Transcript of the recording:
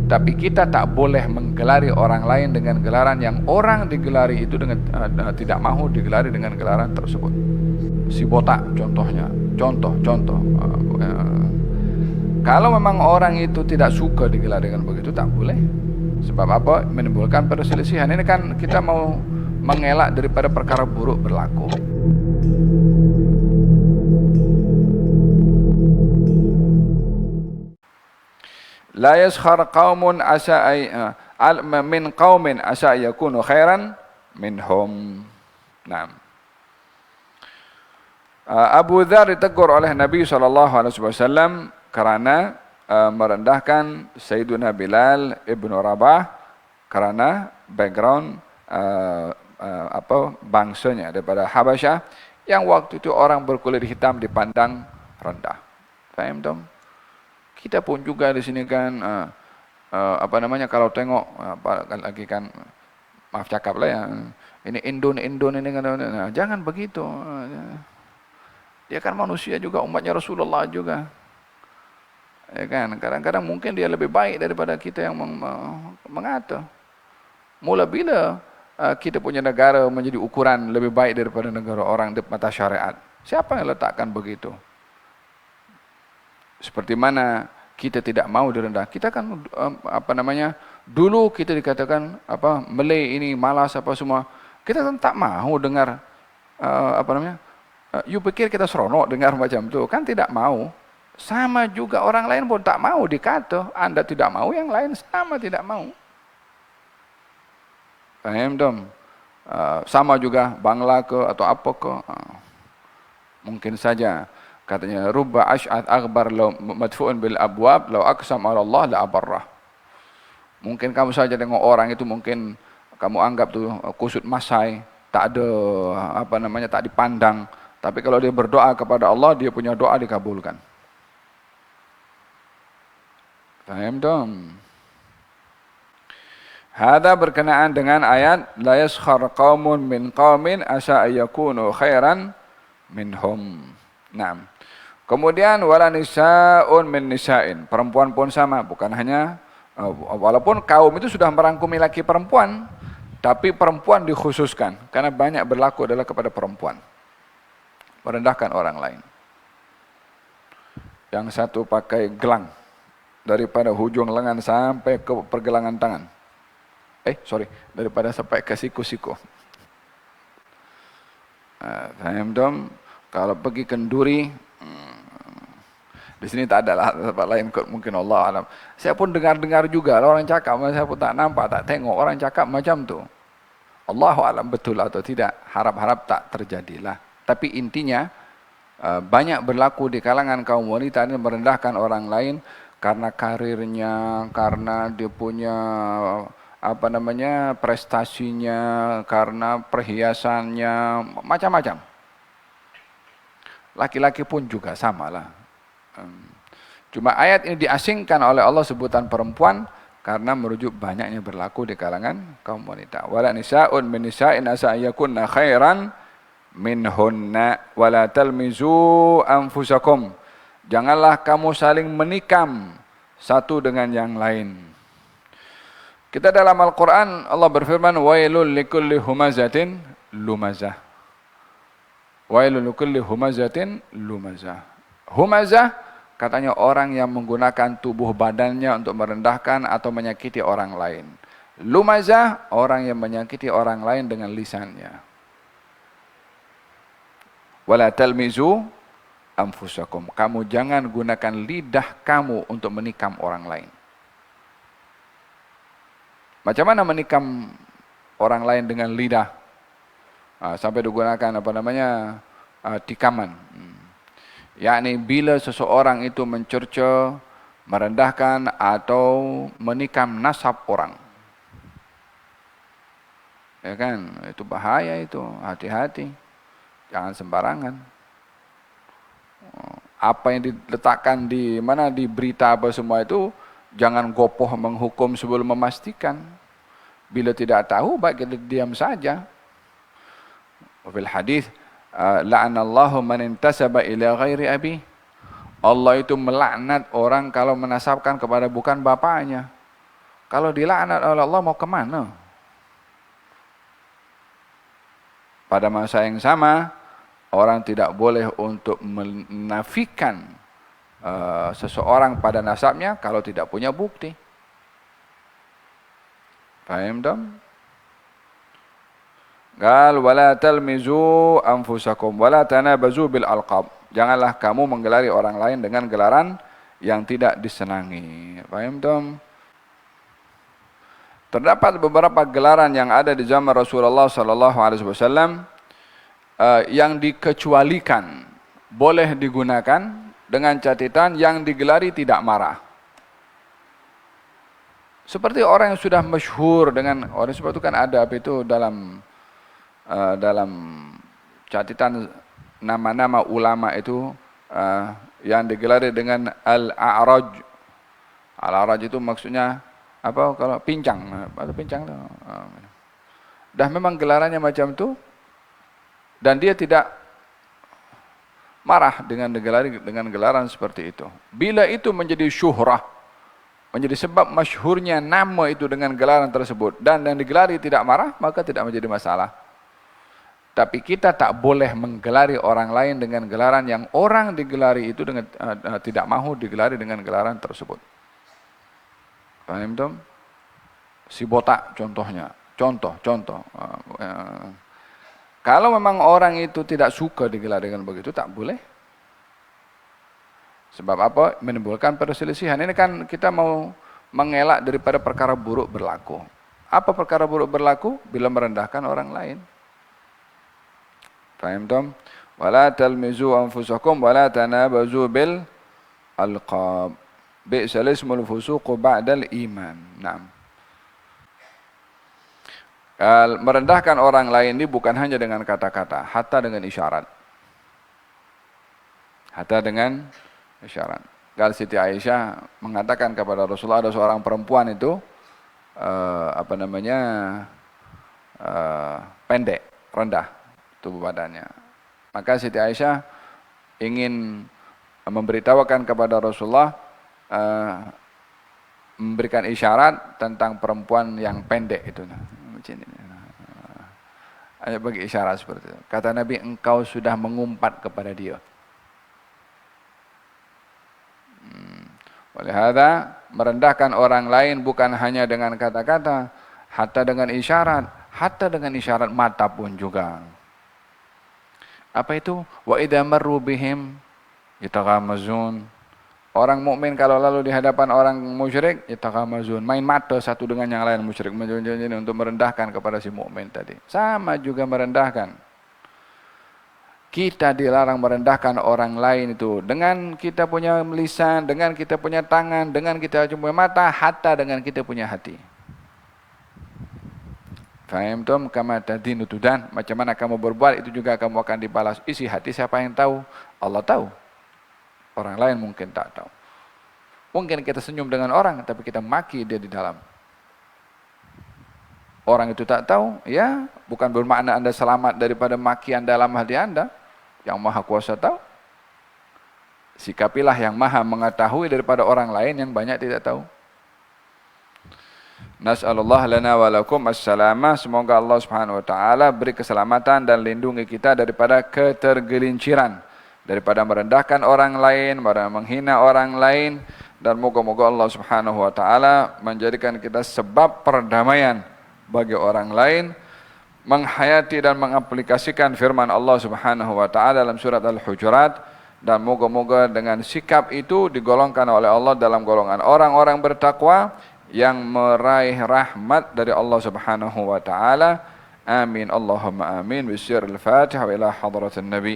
Tapi kita tak boleh menggelari orang lain dengan gelaran yang orang digelari itu dengan tidak mahu digelari dengan gelaran tersebut. Si botak contohnya, contoh. Kalau memang orang itu tidak suka digelari dengan begitu, tak boleh. Sebab apa? Menimbulkan perselisihan. Ini kan kita mau mengelak daripada perkara buruk berlaku. La yaskhar qaumun min qaumin asa yakunu khairan minhum. Naam. Abu Dzar ditegur oleh Nabi SAW karena merendahkan Sayyiduna Bilal ibnu Rabah karena background bangsanya daripada Habasyah yang waktu itu orang berkulit hitam dipandang rendah. Faham dong? Kita pun juga di sini kan kalau tengok lagi kan, maaf cakap lah ya, ini Indon ini kan, nah, jangan begitu. Dia kan manusia juga, umatnya Rasulullah juga. Ya kan, kadang-kadang mungkin dia lebih baik daripada kita yang mengata. Mula bila kita punya negara menjadi ukuran lebih baik daripada negara orang di mata syariat? Siapa yang letakkan begitu? Seperti mana kita tidak mau direndah. Kita kan dulu kita dikatakan Malay ini malas apa semua. Kita kan tak mau dengar you pikir kita seronok dengar macam tu? Kan tidak mau. Sama juga orang lain pun tak mau dikata. Anda tidak mau, yang lain sama tidak mau. Faham dong? Sama juga Bangla ke atau apa ke. Mungkin saja. Katanya, rubba ash'ath aghbar law madfu'un bil abwab law aqsam ala Allah la abarrah. Mungkin kamu saja tengok orang itu, mungkin kamu anggap tu kusut masai, tak ada tak dipandang. Tapi kalau dia berdoa kepada Allah, dia punya doa dikabulkan. Faham dong? Hada berkenaan dengan ayat la yaskhar qaumun min qaumin asa ayyakunu khairan minhum. Naam. Kemudian wala nisaun min nisain, perempuan pun sama, bukan hanya walaupun kaum itu sudah merangkumi laki perempuan, tapi perempuan dikhususkan karena banyak berlaku adalah kepada perempuan. Merendahkan orang lain. Yang satu pakai gelang daripada hujung lengan sampai ke pergelangan tangan. Daripada sampai ke siku-siku. Faham dong? Kalau pergi kenduri, di sini tak ada lah tempat lain kot, mungkin Allah alam. Saya pun dengar-dengar juga orang cakap, saya pun tak nampak, tak tengok orang cakap macam tu. Allahu alam betul atau tidak, harap-harap tak terjadilah. Tapi intinya banyak berlaku di kalangan kaum wanita ini merendahkan orang lain karena karirnya, karena dia punya prestasinya, karena perhiasannya, macam-macam. Laki-laki pun juga samalah. Cuma ayat ini diasingkan oleh Allah sebutan perempuan karena merujuk banyaknya berlaku di kalangan kaum wanita. Wala nisa'un min nisa'in asa yakunna khairan minhunna wala talmizu anfusakum. Janganlah kamu saling menikam satu dengan yang lain. Kita dalam Al-Quran Allah berfirman wailul likulli humazatin lumazah. Wailul likulli humazatin lumazah. Humazah katanya orang yang menggunakan tubuh badannya untuk merendahkan atau menyakiti orang lain. Lumazah orang yang menyakiti orang lain dengan lisannya. Wala talmizu anfusakum. Kamu jangan gunakan lidah kamu untuk menikam orang lain. Macam mana menikam orang lain dengan lidah? Sampai digunakan tikaman. Yakni bila seseorang itu mencerca, merendahkan atau menikam nasab orang. Ya kan? Itu bahaya itu, hati-hati. Jangan sembarangan. Apa yang diletakkan di berita apa semua itu, jangan gopoh menghukum sebelum memastikan. Bila tidak tahu, baik kita diam saja. Wafil hadis, la'anallahu man intasaba ila ghairi abi. Allah itu melaknat orang kalau menasabkan kepada bukan bapaknya. Kalau dilaknat oleh Allah mau kemana? Pada masa yang sama, orang tidak boleh untuk menafikan seseorang pada nasabnya kalau tidak punya bukti. Paham tak? Qal wala talmizu anfusakum wala tanabazu bil alqab. Janganlah kamu menggelari orang lain dengan gelaran yang tidak disenangi. Paham tak? Terdapat beberapa gelaran yang ada di zaman Rasulullah sallallahu alaihi wasallam yang dikecualikan, boleh digunakan dengan catatan yang digelari tidak marah. Seperti orang yang sudah masyhur dengan orang seperti itu kan ada apa itu dalam catatan nama-nama ulama itu yang digelari dengan al-a'raj. Al-a'raj itu maksudnya apa kalau pincang atau pincang itu. Dah memang gelarannya macam itu dan dia tidak marah dengan gelaran seperti itu. Bila itu menjadi syuhrah, menjadi sebab masyhurnya nama itu dengan gelaran tersebut dan yang digelari tidak marah, maka tidak menjadi masalah. Tapi kita tak boleh menggelari orang lain dengan gelaran yang orang digelari itu dengan tidak mahu digelari dengan gelaran tersebut. Paham tak? Si botak contohnya. Contoh. Kalau memang orang itu tidak suka digelari dengan begitu, tak boleh. Sebab apa? Menimbulkan perselisihan. Ini kan kita mau mengelak daripada perkara buruk berlaku. Apa perkara buruk berlaku? Bila merendahkan orang lain. Paham tak? Wala talmizu anfusakum wala tanabazu bil alqab. Bi'sal ismul fusuq ba'dal iman. Naam. Merendahkan orang lain ini bukan hanya dengan kata-kata, hatta dengan isyarat. Hatta dengan isyarat. Kalau Siti Aisyah mengatakan kepada Rasulullah ada seorang perempuan itu pendek, rendah tubuh badannya. Maka Siti Aisyah ingin memberitahukan kepada Rasulullah memberikan isyarat tentang perempuan yang pendek itu. Hanya bagi isyarat seperti itu. Kata Nabi, engkau sudah mengumpat kepada dia. Oleh hadza, merendahkan orang lain bukan hanya dengan kata-kata, hatta dengan isyarat mata pun juga. Apa itu? Wa idza marru bihim yataghamazun. Orang mukmin kalau lalu di hadapan orang musyrik, yataghamazun, main mata satu dengan yang lain musyrik untuk merendahkan kepada si mukmin tadi. Sama juga merendahkan. Kita dilarang merendahkan orang lain itu dengan kita punya lisan, dengan kita punya tangan, dengan kita punya mata, hatta dengan kita punya hati. Faham tum kama tadinu tudan, macam mana kamu berbuat itu juga kamu akan dibalas. Isi hati siapa yang tahu? Allah tahu. Orang lain mungkin tak tahu. Mungkin kita senyum dengan orang, tapi kita maki dia di dalam. Orang itu tak tahu, ya bukan bermakna Anda selamat daripada makian dalam hati Anda. Yang Maha Kuasa tahu. Sikapilah yang Maha mengetahui daripada orang lain yang banyak tidak tahu. Nas'alullah lana wa lakum as-salamah. Semoga Allah Subhanahu wa taala beri keselamatan dan lindungi kita daripada ketergelinciran, daripada merendahkan orang lain, menghina orang lain, dan moga-moga Allah Subhanahu wa taala menjadikan kita sebab perdamaian bagi orang lain, menghayati dan mengaplikasikan firman Allah Subhanahu wa taala dalam surat Al-Hujurat, dan moga-moga dengan sikap itu digolongkan oleh Allah dalam golongan orang-orang bertakwa yang meraih rahmat dari Allah Subhanahu wa taala. Amin Allahumma amin. Bismillahirrahmanirrahim. Ila hadratin Nabi.